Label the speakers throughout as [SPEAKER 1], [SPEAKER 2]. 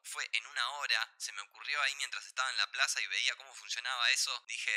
[SPEAKER 1] fue en una hora, se me ocurrió ahí mientras estaba en la plaza y veía cómo funcionaba eso, dije,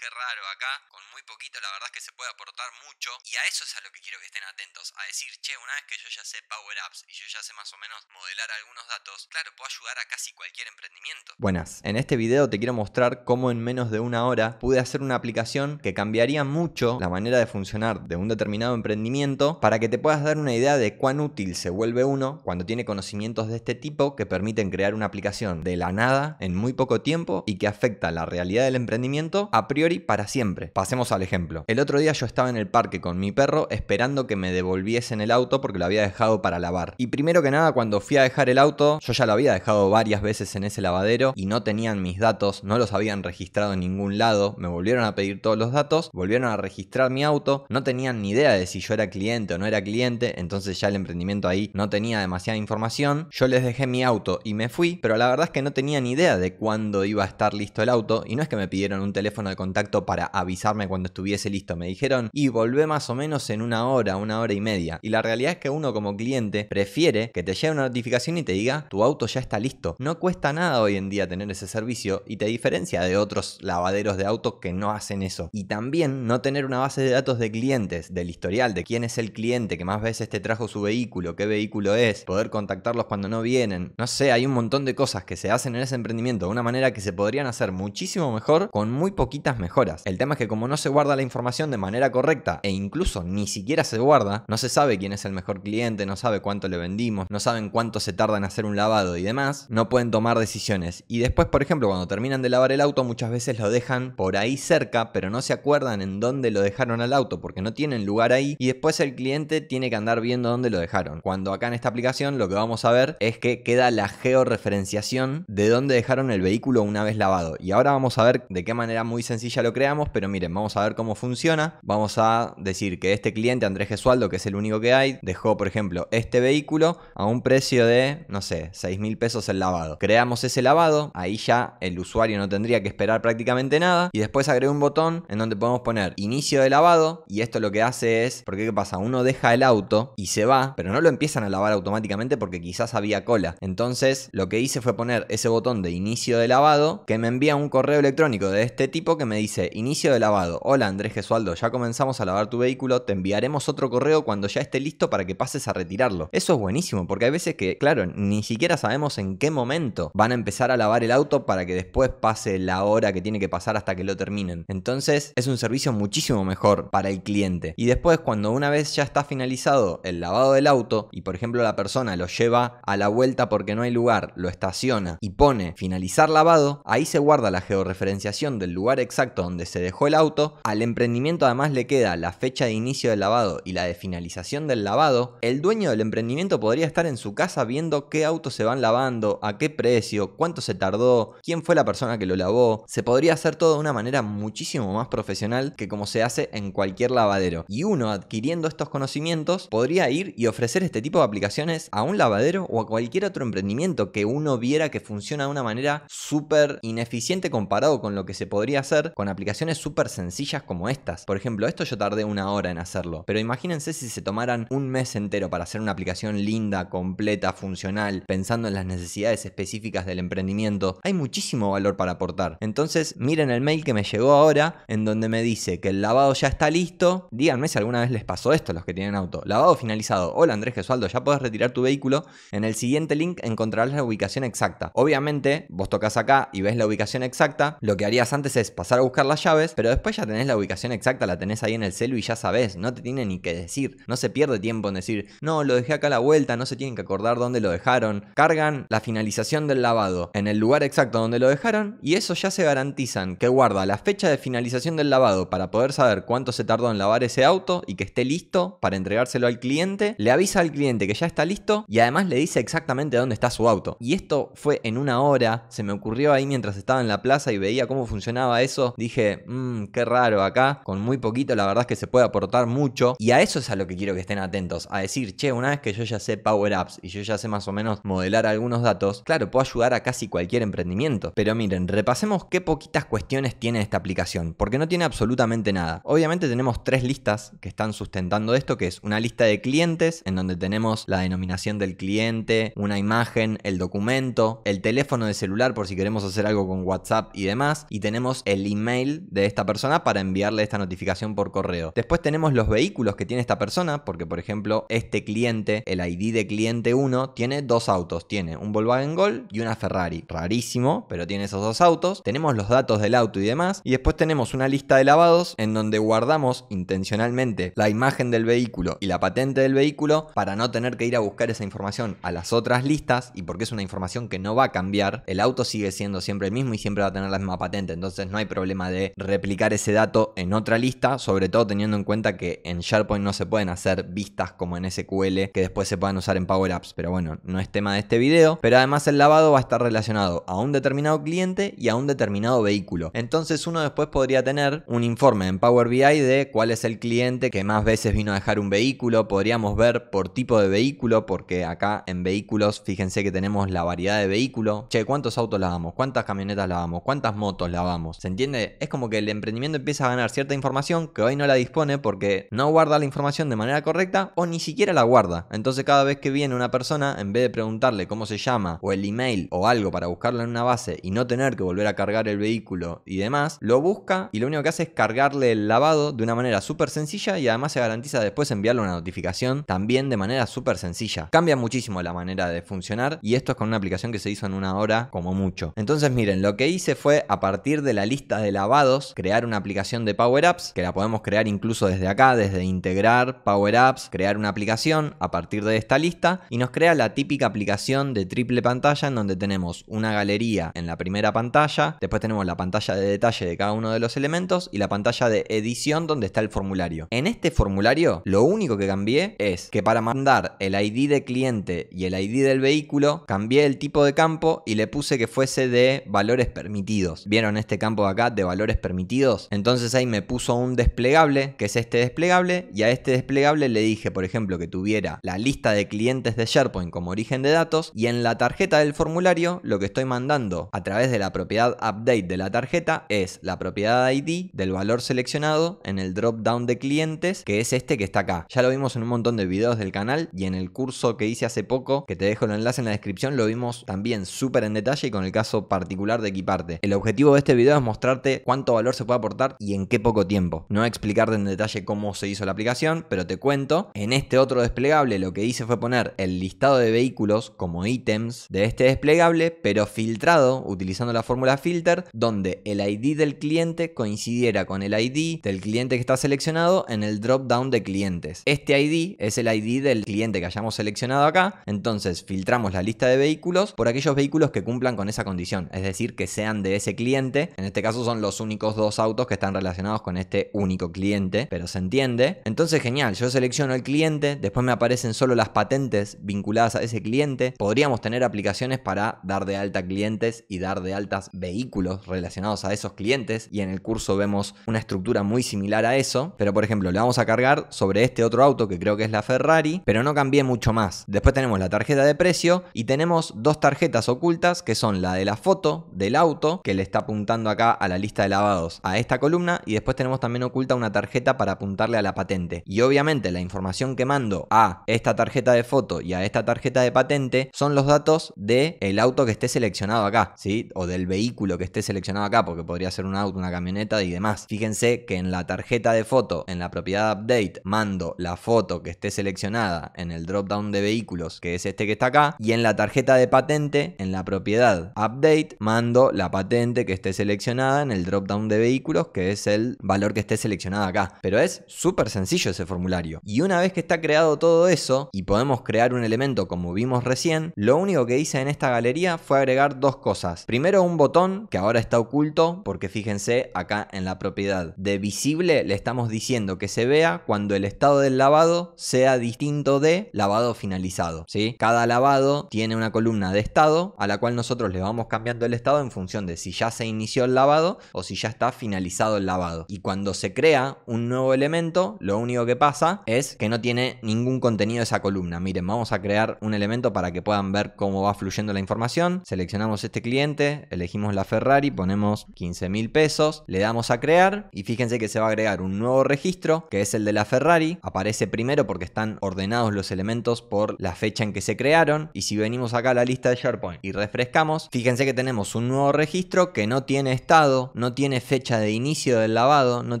[SPEAKER 1] qué raro, acá con muy poquito la verdad es que se puede aportar mucho, y a eso es a lo que quiero que estén atentos, a decir, che, una vez que yo ya sé Power Apps y yo ya sé más o menos modelar algunos datos, claro, puedo ayudar a casi cualquier emprendimiento.
[SPEAKER 2] Buenas, en este video te quiero mostrar cómo en menos de una hora pude hacer una aplicación que cambiaría mucho la manera de funcionar de un determinado emprendimiento para que te puedas dar una idea de cuán útil se vuelve uno cuando tiene conocimientos de este tipo que permiten crear una aplicación de la nada en muy poco tiempo y que afecta la realidad del emprendimiento a priori para siempre. Pasemos al ejemplo. El otro día yo estaba en el parque con mi perro esperando que me devolviesen el auto porque lo había dejado para lavar. Y primero que nada, cuando fui a dejar el auto, yo ya lo había dejado varias veces en ese lavadero y no tenían mis datos, no los habían registrado en ningún lado, me volvieron a pedir todos los datos, volvieron a registrar mi auto, no tenían ni idea de si yo era cliente o no era cliente, entonces ya el emprendimiento ahí no tenía demasiada información. Yo les dejé mi auto y me fui, pero la verdad es que no tenía ni idea de cuándo iba a estar listo el auto y no es que me pidieron un teléfono de contacto para avisarme cuando estuviese listo, me dijeron y volvé más o menos en una hora y media. Y la realidad es que uno como cliente prefiere que te llegue una notificación y te diga tu auto ya está listo. No cuesta nada hoy en día tener ese servicio y te diferencia de otros lavaderos de autos que no hacen eso. Y también no tener una base de datos de clientes, del historial, de quién es el cliente que más veces te trajo su vehículo, qué vehículo es, poder contactarlos cuando no vienen. No sé, hay un montón de cosas que se hacen en ese emprendimiento de una manera que se podrían hacer muchísimo mejor con muy poquitas mejoras. El tema es que como no se guarda la información de manera correcta e incluso ni siquiera se guarda, no se sabe quién es el mejor cliente, no sabe cuánto le vendimos, no saben cuánto se tarda en hacer un lavado y demás, no pueden tomar decisiones. Y después, por ejemplo, cuando terminan de lavar el auto, muchas veces lo dejan por ahí cerca, pero no se acuerdan en dónde lo dejaron al auto porque no tienen lugar ahí y después el cliente tiene que andar viendo dónde lo dejaron. Cuando acá en esta aplicación lo que vamos a ver es que queda la georreferenciación de dónde dejaron el vehículo una vez lavado. Y ahora vamos a ver de qué manera muy sencilla lo creamos, pero miren, vamos a ver cómo funciona. Vamos a decir que este cliente, Andrés Gesualdo, que es el único que hay, dejó, por ejemplo, este vehículo a un precio de, no sé, 6.000 pesos el lavado. Creamos ese lavado, ahí ya el usuario no tendría que esperar prácticamente nada y después agrego un botón en donde podemos poner inicio de lavado y esto lo que hace es, porque ¿qué pasa? Uno deja el auto y se va, pero no lo empiezan a lavar automáticamente porque quizás había cola. Entonces lo que hice fue poner ese botón de inicio de lavado que me envía un correo electrónico de este tipo que me dice inicio de lavado. Hola Andrés Gesualdo, ya comenzamos a lavar tu vehículo, te enviaremos otro correo cuando ya esté listo para que pases a retirarlo. Eso es buenísimo porque hay veces que, claro, ni siquiera sabemos en qué momento van a empezar a lavar el auto para que después pase la hora que tiene que pasar hasta que lo terminen. Entonces es un servicio muchísimo mejor para el cliente. Y después cuando una vez ya está finalizado el lavado del auto y por ejemplo la persona lo lleva a la vuelta porque no hay lugar, lo estaciona y pone finalizar lavado, ahí se guarda la georreferenciación del lugar exacto donde se dejó el auto. Al emprendimiento además le queda la fecha de inicio del lavado y la de finalización del lavado. El dueño del emprendimiento podría estar en su casa viendo qué autos se van lavando, a qué precio, cuánto se tardó, quién fue la persona que lo lavó. Se podría hacer todo de una manera muchísimo más profesional que como se hace en cualquier lavadero. Y uno adquiriendo estos conocimientos podría ir y ofrecer este tipo de aplicaciones a un lavadero o a cualquier otro emprendimiento que uno viera que funciona de una manera súper ineficiente comparado con lo que se podría hacer con aplicaciones súper sencillas como estas. Por ejemplo, esto yo tardé una hora en hacerlo, pero imagínense si se tomaran un mes entero para hacer una aplicación linda, completa, funcional, pensando en las necesidades específicas del emprendimiento. Hay muchísimo valor para aportar. Entonces, miren el mail que me llegó ahora, en donde me dice que el lavado ya está listo. Díganme si alguna vez les pasó esto a los que tienen auto. Lavado finalizado. Hola Andrés Gesualdo, ya podés retirar tu vehículo. En el siguiente link encontrarás la ubicación exacta. Obviamente, vos tocas acá y ves la ubicación exacta. Lo que harías antes es pasar a buscar las llaves, pero después ya tenés la ubicación exacta, la tenés ahí en el celu y ya sabés. No te tiene ni que decir. No se pierde tiempo en decir, no, lo dejé acá a la vuelta, no se tienen que acordar dónde lo dejaron. Cargan la finalización del lavado en el lugar exacto donde lo dejaron y eso ya se garantizan que guarda la fecha de finalización del lavado para poder saber cuánto se tardó en lavar ese auto y que esté listo para entregárselo al cliente. Le avisa al cliente que ya está listo y además le dice exactamente dónde está su auto. Y esto fue en una hora, se me ocurrió ahí mientras estaba en la plaza y veía cómo funcionaba eso. eso, dije, qué raro acá, con muy poquito la verdad es que se puede aportar mucho. Y a eso es a lo que quiero que estén atentos, a decir, che, una vez que yo ya sé Power Apps y yo ya sé más o menos modelar algunos datos, claro, puedo ayudar a casi cualquier emprendimiento. Pero miren, repasemos qué poquitas cuestiones tiene esta aplicación, porque no tiene absolutamente nada. Obviamente tenemos 3 listas que están sustentando esto, que es una lista de clientes, en donde tenemos la denominación del cliente, una imagen, el documento, el teléfono de celular por si queremos hacer algo con WhatsApp y demás, y tenemos el email de esta persona para enviarle esta notificación por correo. Después tenemos los vehículos que tiene esta persona, porque por ejemplo, este cliente, el ID de cliente 1, tiene 2 autos, tiene un Volkswagen Gol y una Ferrari. Rarísimo, pero tiene esos 2 autos. Tenemos los datos del auto y demás, y después tenemos una lista de lavados en donde guardamos intencionalmente la imagen del vehículo y la patente del vehículo para no tener que ir a buscar esa información a las otras listas, y porque es una información que no va a cambiar, el auto sigue siendo siempre el mismo y siempre va a tener la misma patente, entonces no hay problema de replicar ese dato en otra lista, sobre todo teniendo en cuenta que en SharePoint no se pueden hacer vistas como en SQL que después se puedan usar en Power Apps, pero bueno, no es tema de este video. Pero además el lavado va a estar relacionado a un determinado cliente y a un determinado vehículo, entonces uno después podría tener un informe en Power BI de cuál es el cliente que más veces vino a dejar un vehículo. Podríamos ver por tipo de vehículo, porque acá en vehículos fíjense que tenemos la variedad de vehículo. Che, ¿cuántos autos lavamos? ¿Cuántas camionetas lavamos? ¿Cuántas motos lavamos? ¿Se entiende? Es como que el emprendimiento empieza a ganar cierta información que hoy no la dispone porque no guarda la información de manera correcta o ni siquiera la guarda. Entonces cada vez que viene una persona, en vez de preguntarle cómo se llama o el email o algo para buscarlo en una base y no tener que volver a cargar el vehículo y demás, lo busca y lo único que hace es cargarle el lavado de una manera súper sencilla, y además se garantiza después enviarle una notificación también de manera súper sencilla. Cambia muchísimo la manera de funcionar, y esto es con una aplicación que se hizo en una hora como mucho. Entonces miren, lo que hice fue, a partir de la lista de lavados, crear una aplicación de Power Apps, que la podemos crear incluso desde acá, desde integrar Power Apps, crear una aplicación a partir de esta lista, y nos crea la típica aplicación de triple pantalla, en donde tenemos una galería en la primera pantalla, después tenemos la pantalla de detalle de cada uno de los elementos y la pantalla de edición donde está el formulario. En este formulario lo único que cambié es que para mandar el ID de cliente y el ID del vehículo, cambié el tipo de campo y le puse que fuese de valores permitidos. ¿Vieron este campo de acá de valores permitidos? Entonces ahí me puso un desplegable, que es este desplegable, y a este desplegable le dije, por ejemplo, que tuviera la lista de clientes de SharePoint como origen de datos, y en la tarjeta del formulario lo que estoy mandando a través de la propiedad update de la tarjeta es la propiedad ID del valor seleccionado en el drop down de clientes, que es este que está acá. Ya lo vimos en un montón de videos del canal, y en el curso que hice hace poco, que te dejo el enlace en la descripción, lo vimos también súper en detalle y con el caso particular de Equiparte. El objetivo de este video es mostrarte cuánto valor se puede aportar y en qué poco tiempo. No explicarte en detalle cómo se hizo la aplicación, pero te cuento. En este otro desplegable lo que hice fue poner el listado de vehículos como ítems de este desplegable, pero filtrado utilizando la fórmula filter, donde el ID del cliente coincidiera con el ID del cliente que está seleccionado en el drop down de clientes. Este ID es el ID del cliente que hayamos seleccionado acá, entonces filtramos la lista de vehículos por aquellos vehículos que cumplan con esa condición, es decir, que sean de ese cliente. En este caso son los únicos 2 autos que están relacionados con este único cliente, pero se entiende. Entonces genial, yo selecciono el cliente, después me aparecen solo las patentes vinculadas a ese cliente. Podríamos tener aplicaciones para dar de alta clientes y dar de altas vehículos relacionados a esos clientes, y en el curso vemos una estructura muy similar a eso, pero por ejemplo le vamos a cargar sobre este otro auto que creo que es la Ferrari, pero no cambié mucho más. Después tenemos la tarjeta de precio y tenemos 2 tarjetas ocultas, que son la de la foto del auto, que le está apuntando acá a la lista de lavados a esta columna, y después tenemos también oculta una tarjeta para apuntarle a la patente. Y obviamente la información que mando a esta tarjeta de foto y a esta tarjeta de patente son los datos del auto que esté seleccionado acá, ¿sí? O del vehículo que esté seleccionado acá, porque podría ser un auto, una camioneta y demás. Fíjense que en la tarjeta de foto, en la propiedad update, mando la foto que esté seleccionada en el drop down de vehículos, que es este que está acá, y en la tarjeta de patente, en la propiedad update, mando la patente que esté seleccionada en el drop down de vehículos, que es el valor que esté seleccionado acá. Pero es súper sencillo ese formulario. Y una vez que está creado todo eso y podemos crear un elemento como vimos recién, lo único que hice en esta galería fue agregar 2 cosas. Primero, un botón que ahora está oculto, porque fíjense acá en la propiedad de visible le estamos diciendo que se vea cuando el estado del lavado sea distinto de lavado finalizado, ¿sí? Cada lavado tiene una columna de estado a la cual nosotros le vamos cambiando el estado en función de si ya se inició el lavado o si ya está finalizado el lavado. Y cuando se crea un nuevo elemento, lo único que pasa es que no tiene ningún contenido de esa columna. Miren, vamos a crear un elemento para que puedan ver cómo va fluyendo la información. Seleccionamos este cliente, elegimos la Ferrari, ponemos 15.000 pesos, le damos a crear y fíjense que se va a agregar un nuevo registro que es el de la Ferrari. Aparece primero porque están ordenados los elementos por la fecha en que se crearon, y si venimos acá a la lista de SharePoint y refrescamos, fíjense que tenemos un nuevo registro que no tiene estado, no tiene fecha de inicio del lavado, no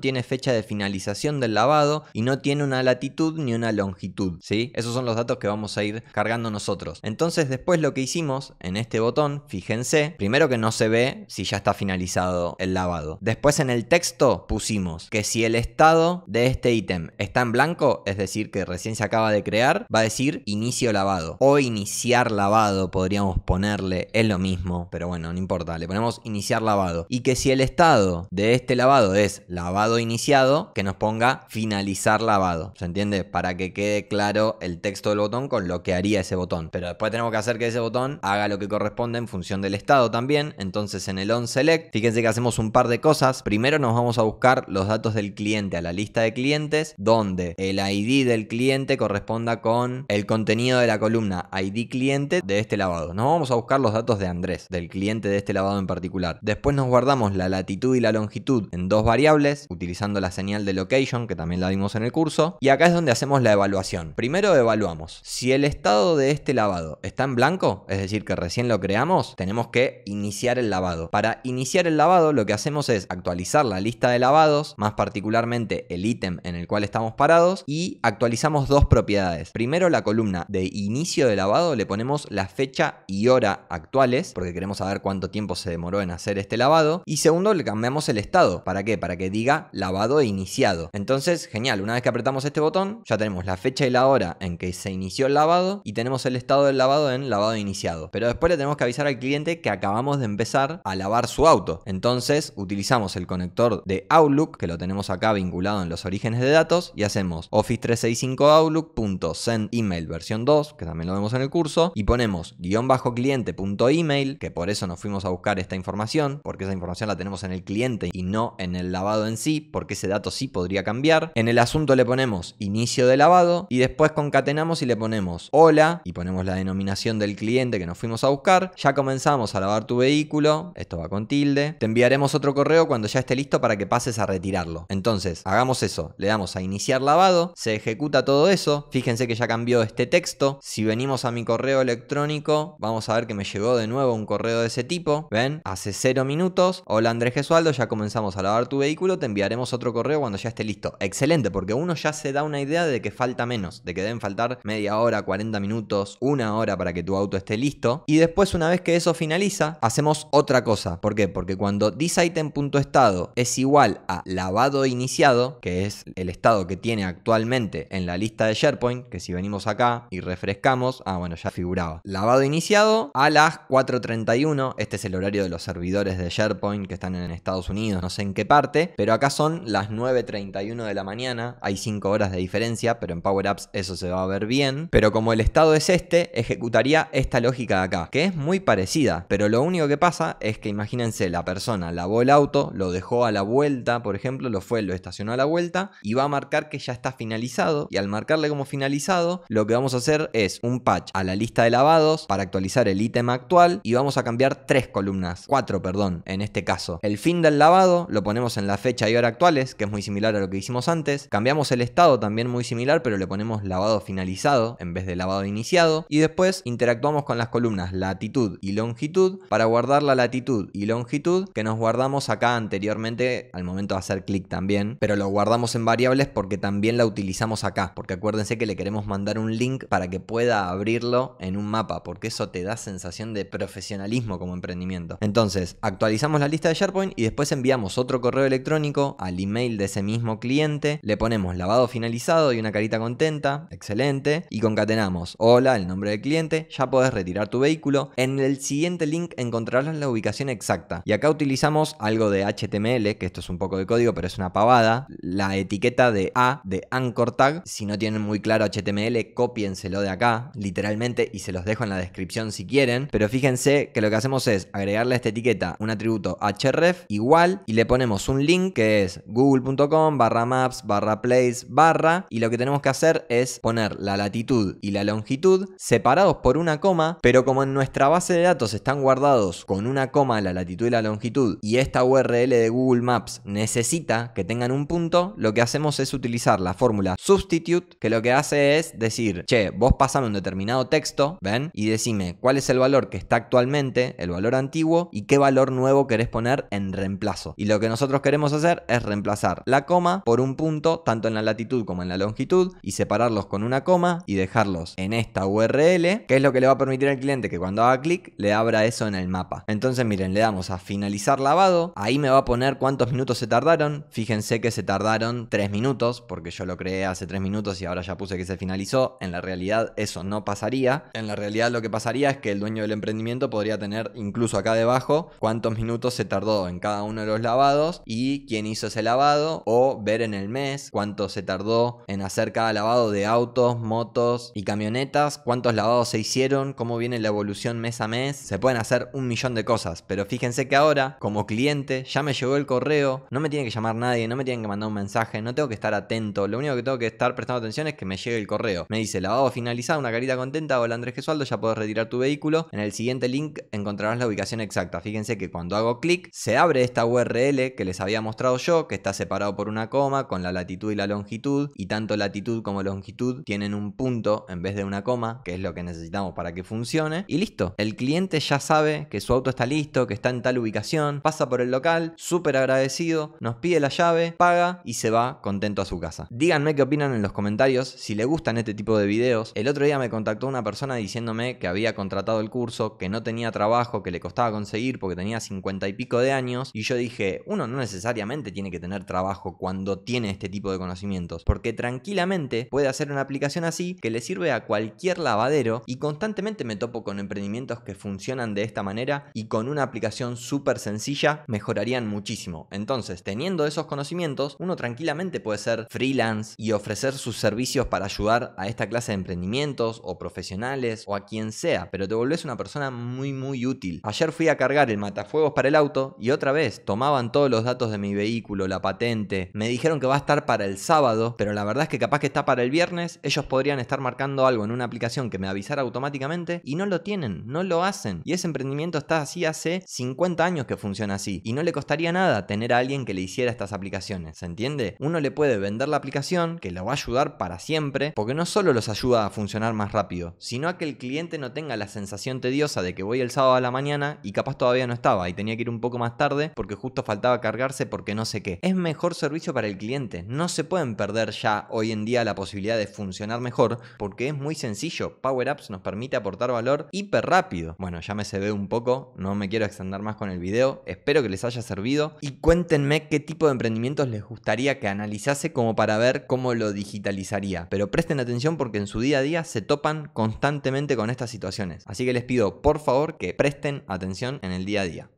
[SPEAKER 2] tiene fecha de finalización del lavado y no tiene una latitud ni una longitud, ¿sí? Esos son los datos que vamos a ir cargando nosotros. Entonces después lo que hicimos en este botón, fíjense, primero que no se ve si ya está finalizado el lavado. Después en el texto pusimos que si el estado de este ítem está en blanco, es decir que recién se acaba de crear, va a decir inicio lavado o iniciar lavado, podríamos ponerle, es lo mismo, pero bueno, no importa, le ponemos iniciar lavado. Y que si el estado de este lavado es lavado iniciado, que nos ponga finalizar lavado, ¿se entiende? Para que quede claro el texto del botón con lo que haría ese botón. Pero después tenemos que hacer que ese botón haga lo que corresponde en función del estado también. Entonces en el onSelect, fíjense que hacemos un par de cosas. Primero nos vamos a buscar los datos del cliente a la lista de clientes, donde el ID del cliente corresponda con el contenido de la columna ID cliente de este lavado. Nos vamos a buscar los datos de Andrés, del cliente de este lavado en particular. Después nos guardamos la latitud y la longitud en dos variables, utilizando la señal de location, que también la vimos en el curso. Y acá es donde hacemos la evaluación. Primero evaluamos. Si el estado de este lavado está en blanco, es decir que recién lo creamos, tenemos que iniciar el lavado. Para iniciar el lavado lo que hacemos es actualizar la lista de lavados, más particularmente el ítem en el cual estamos parados, y actualizamos dos propiedades. Primero, la columna de inicio de lavado le ponemos la fecha y hora actuales, porque queremos saber cuánto tiempo se demoró en hacer este lavado. Y segundo, le cambiamos el estado. ¿Para qué? Para que diga lavado iniciado. Entonces, genial, una vez que apretamos este botón, ya tenemos la fecha y la hora en que se inició el lavado y tenemos el estado del lavado en lavado iniciado. Pero después le tenemos que avisar al cliente que acabamos de empezar a lavar su auto. Entonces utilizamos el conector de Outlook, que lo tenemos acá vinculado en los orígenes de datos, y hacemos Office 365 Outlook.send email versión 2, que también lo vemos en el curso, y ponemos _cliente.email, que por eso nos fuimos a buscar esta información, porque esa información la tenemos en el cliente y no en el lavado en sí, porque ese dato sí podría cambiar. En el asunto le ponemos inicio de lavado y después concatenamos y le ponemos hola y ponemos la denominación del cliente que nos fuimos a buscar. Ya comenzamos a lavar tu vehículo, esto va con tilde. Te enviaremos otro correo cuando ya esté listo para que pases a retirarlo. Entonces, hagamos eso. Le damos a iniciar lavado, se ejecuta todo eso. Fíjense que ya cambió este texto. Si venimos a mi correo electrónico, vamos a ver que me llegó de nuevo un correo de ese tipo. ¿Ven? Hace 0 minutos. Hola Andrés Gesualdo, ya comenzamos a lavar tu vehículo, te enviaremos otro correo cuando ya esté listo. Excelente, porque uno ya se da una idea de que falta menos, de que deben faltar media hora, 40 minutos, una hora para que tu auto esté listo. Y después, una vez que eso finaliza, hacemos otra cosa. ¿Por qué? Porque cuando thisItem.estado es igual a lavado iniciado, que es el estado que tiene actualmente en la lista de SharePoint, que si venimos acá y refrescamos, bueno, ya figuraba. Lavado iniciado a las 4:31, este es el horario de los servidores de SharePoint que están en Estados Unidos, no sé en qué parte, pero acá son las 9:31 de la mañana, hay 5 horas de diferencia, pero en Power Apps eso se va a ver bien. Pero como el estado es este, ejecutaría esta lógica de acá, que es muy parecida, pero lo único que pasa es que imagínense, la persona lavó el auto, lo dejó a la vuelta, por ejemplo, lo estacionó a la vuelta y va a marcar que ya está finalizado, y al marcarle como finalizado, lo que vamos a hacer es un patch a la lista de lavados para actualizar el ítem actual y vamos a cambiar 4, perdón, en este caso. El fin del lavado lo ponemos en la fecha y hora actuales, que es muy similar a lo que hicimos antes. Cambiamos el estado, también muy similar, pero le ponemos lavado finalizado en vez de lavado iniciado. Y después interactuamos con las columnas latitud y longitud para guardar la latitud y longitud que nos guardamos acá anteriormente al momento de hacer clic también, pero lo guardamos en variables porque también la utilizamos acá, porque acuérdense que le queremos mandar un link para que pueda abrirlo en un mapa, porque eso te da sensación de profesionalismo como emprendimiento. Entonces, actualizamos la lista de SharePoint y después enviamos otro correo electrónico al email de ese mismo cliente, le ponemos lavado finalizado y una carita contenta, excelente, y concatenamos hola, el nombre del cliente, ya podés retirar tu vehículo. En el siguiente link encontrarás la ubicación exacta, y acá utilizamos algo de HTML, que esto es un poco de código pero es una pavada, la etiqueta de A de Anchor Tag. Si no tienen muy claro HTML, cópienselo de acá literalmente y se los dejo en la descripción si quieren, pero fíjense que lo que hacemos es agregarle a esta etiqueta un atributo href igual y le ponemos un link que es google.com/maps/place/ y lo que tenemos que hacer es poner la latitud y la longitud separados por una coma, pero como en nuestra base de datos están guardados con una coma la latitud y la longitud y esta URL de Google Maps necesita que tengan un punto, lo que hacemos es utilizar la fórmula substitute, que lo que hace es decir, che, vos pasame un determinado texto, ¿ven? Y decime cuál es el valor que está actualmente, el valor antiguo, y qué valor nuevo querés poner en reemplazo. Y lo que nosotros queremos hacer es reemplazar la coma por un punto, tanto en la latitud como en la longitud, y separarlos con una coma y dejarlos en esta URL, que es lo que le va a permitir al cliente que cuando haga clic le abra eso en el mapa. Entonces miren, le damos a finalizar lavado, ahí me va a poner cuántos minutos se tardaron. Fíjense que se tardaron 3 minutos, porque yo lo creé hace 3 minutos y ahora ya puse que se finalizó. En la realidad eso no pasaría. En la realidad lo que pasaría es que el dueño del emprendimiento podría tener incluso acá debajo cuántos minutos se tardó en cada uno de los lavados y quién hizo ese lavado, o ver en el mes cuánto se tardó en hacer cada lavado de autos, motos y camionetas, cuántos lavados se hicieron, cómo viene la evolución mes a mes. Se pueden hacer un millón de cosas, pero fíjense que ahora como cliente ya me llegó el correo, no me tiene que llamar nadie, no me tienen que mandar un mensaje, no tengo que estar atento, lo único que tengo que estar prestando atención es que me llegue el correo. Me dice lavado finalizado, una carita contenta, hola Andrés Gesualdo, ya podés retirar tu vehículo. En el siguiente link encontrarás la ubicación exacta. Fíjense que cuando hago clic se abre esta URL que les había mostrado yo, que está separado por una coma con la latitud y la longitud, y tanto latitud como longitud tienen un punto en vez de una coma, que es lo que necesitamos para que funcione, y listo. El cliente ya sabe que su auto está listo, que está en tal ubicación, pasa por el local, súper agradecido, nos pide la llave, paga y se va contento a su casa. Díganme qué opinan en los comentarios, si les gustan este tipo de videos. El otro día me contactó una persona diciéndome que había contratado el curso, que no tenía trabajo, que le costaba conseguir porque tenía 50 y pico de años, y yo dije, uno no necesariamente tiene que tener trabajo cuando tiene este tipo de conocimientos, porque tranquilamente puede hacer una aplicación así que le sirve a cualquier lavadero, y constantemente me topo con emprendimientos que funcionan de esta manera y con una aplicación súper sencilla mejorarían muchísimo. Entonces, teniendo esos conocimientos, uno tranquilamente puede ser freelance y ofrecer sus servicios para ayudar a esta clase de emprendimientos o profesionales o a quien sea, pero te volvés una persona muy útil. Ayer fui a cargar el matafuegos para el auto y otra vez tomaban todos los datos de mi vehículo, la patente, me dijeron que va a estar para el sábado, pero la verdad es que capaz que está para el viernes. Ellos podrían estar marcando algo en una aplicación que me avisara automáticamente y no lo tienen, no lo hacen, y ese emprendimiento está así hace 50 años que funciona así y no le costaría nada tener a alguien que le hiciera estas aplicaciones, ¿se entiende? Uno le puede vender la aplicación que lo va a ayudar para siempre, porque no solo los ayuda a funcionar más rápido, sino a que el cliente no tenga la sensación tediosa de que voy el sábado a la mañana y capaz todavía no estaba y tenía que ir un poco más tarde porque justo faltaba cargarse porque no sé qué. Es mejor servicio para el cliente. No se pueden perder ya hoy en día la posibilidad de funcionar mejor porque es muy sencillo. Power Apps nos permite aportar valor hiper rápido. Bueno, ya me cebé un poco, no me quiero extender más con el video. Espero que les haya servido y cuéntenme qué tipo de emprendimientos les gustaría que analizase como para ver cómo lo digitalizaría. Pero presten atención porque en su día a día se topan constantemente con estas situaciones. Así que les pido por favor que presten atención en el día a día.